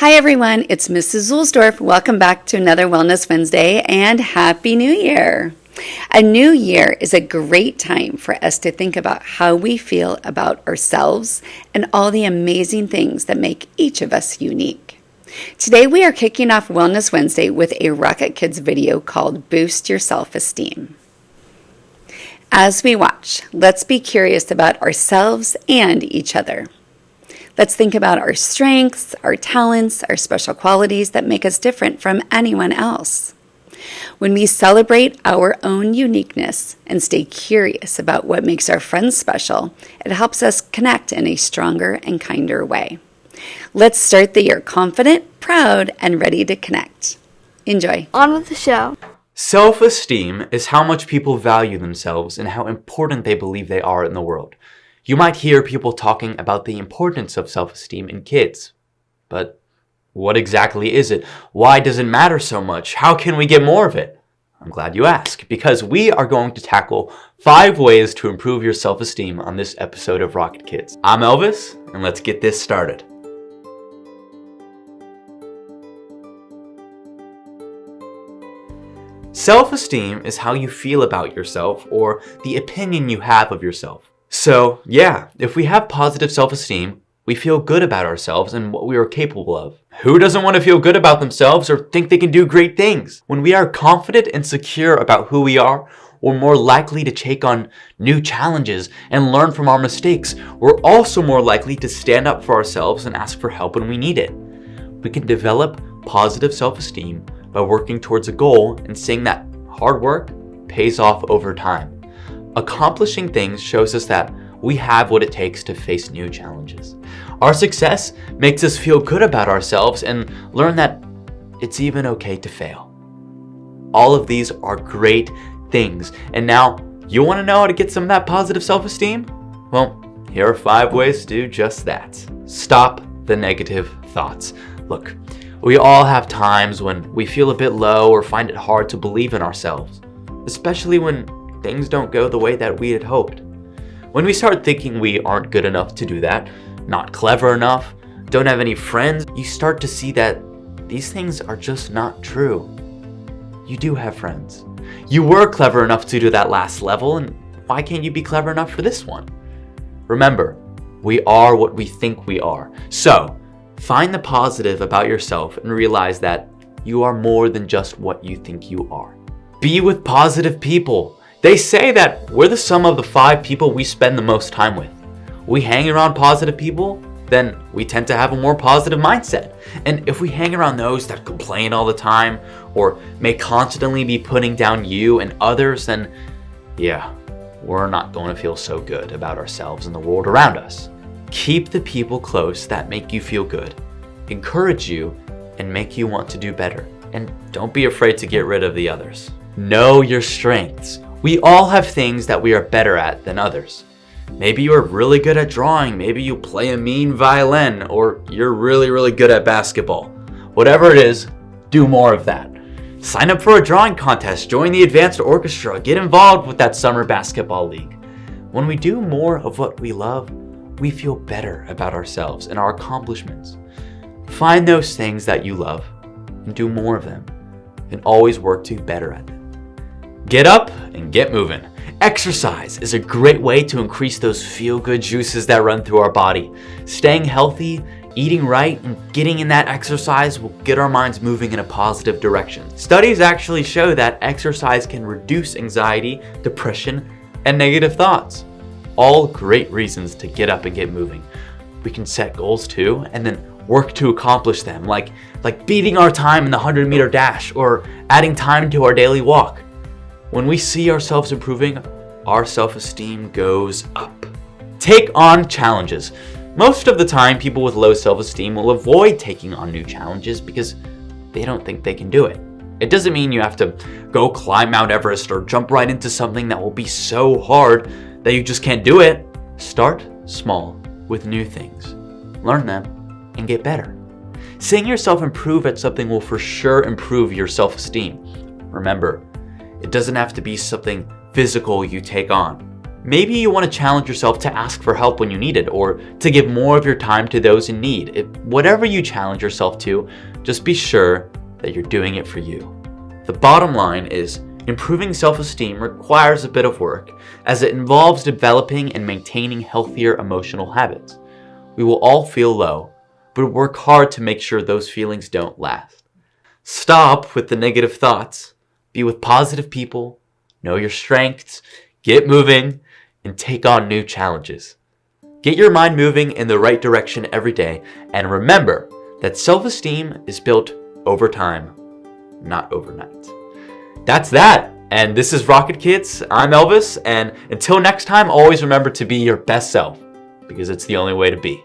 Hi everyone, it's Mrs. Zulsdorf. Welcome back to another Wellness Wednesday and Happy New Year. A new year is a great time for us to think about how we feel about ourselves and all the amazing things that make each of us unique. Today we are kicking off Wellness Wednesday with a Rocket Kids video called Boost Your Self-Esteem. As we watch, let's be curious about ourselves and each other. Let's think about our strengths, our talents, our special qualities that make us different from anyone else. When we celebrate our own uniqueness and stay curious about what makes our friends special, it helps us connect in a stronger and kinder way. Let's start the year confident, proud, and ready to connect. Enjoy. On with the show. Self-esteem is how much people value themselves and how important they believe they are in the world. You might hear people talking about the importance of self-esteem in kids. But what exactly is it? Why does it matter so much? How can we get more of it? I'm glad you asked, because we are going to tackle 5 ways to improve your self-esteem on this episode of Rocket Kids. I'm Elvis, and let's get this started. Self-esteem is how you feel about yourself or the opinion you have of yourself. So, yeah, if we have positive self-esteem, we feel good about ourselves and what we are capable of. Who doesn't want to feel good about themselves or think they can do great things? When we are confident and secure about who we are, we're more likely to take on new challenges and learn from our mistakes. We're also more likely to stand up for ourselves and ask for help when we need it. We can develop positive self-esteem by working towards a goal and seeing that hard work pays off over time. Accomplishing things shows us that we have what it takes to face new challenges. Our success makes us feel good about ourselves and learn that it's even okay to fail. All of these are great things. And now, you want to know how to get some of that positive self-esteem? Well, here are 5 ways to do just that. Stop the negative thoughts. Look, we all have times when we feel a bit low or find it hard to believe in ourselves, especially when things don't go the way that we had hoped. When we start thinking we aren't good enough to do that, not clever enough, don't have any friends, you start to see that these things are just not true. You do have friends. You were clever enough to do that last level, and why can't you be clever enough for this one? Remember, we are what we think we are. So, find the positive about yourself and realize that you are more than just what you think you are. Be with positive people. They say that we're the sum of the 5 people we spend the most time with. We hang around positive people, then we tend to have a more positive mindset. And if we hang around those that complain all the time or may constantly be putting down you and others, then yeah, we're not going to feel so good about ourselves and the world around us. Keep the people close that make you feel good, encourage you, and make you want to do better. And don't be afraid to get rid of the others. Know your strengths. We all have things that we are better at than others. Maybe you're really good at drawing, maybe you play a mean violin, or you're really good at basketball. Whatever it is, do more of that. Sign up for a drawing contest, join the advanced orchestra, get involved with that summer basketball league. When we do more of what we love, we feel better about ourselves and our accomplishments. Find those things that you love and do more of them, and always work to be better at them. Get up and get moving. Exercise is a great way to increase those feel-good juices that run through our body. Staying healthy, eating right, and getting in that exercise will get our minds moving in a positive direction. Studies actually show that exercise can reduce anxiety, depression, and negative thoughts. All great reasons to get up and get moving. We can set goals too, and then work to accomplish them, like beating our time in the 100-meter dash or adding time to our daily walk. When we see ourselves improving, our self-esteem goes up. Take on challenges. Most of the time, people with low self-esteem will avoid taking on new challenges because they don't think they can do it. It doesn't mean you have to go climb Mount Everest or jump right into something that will be so hard that you just can't do it. Start small with new things. Learn them and get better. Seeing yourself improve at something will for sure improve your self-esteem. Remember, it doesn't have to be something physical you take on. Maybe you want to challenge yourself to ask for help when you need it, or to give more of your time to those in need. Whatever you challenge yourself to, just be sure that you're doing it for you. The bottom line is, improving self-esteem requires a bit of work, as it involves developing and maintaining healthier emotional habits. We will all feel low, but work hard to make sure those feelings don't last. Stop with the negative thoughts. Be with positive people. Know your strengths. Get moving. And take on new challenges. Get your mind moving in the right direction every day, and remember that self-esteem is built over time, not overnight. That's that, and this is Rocket Kids. I'm Elvis, and until next time, always remember to be your best self, because it's the only way to be.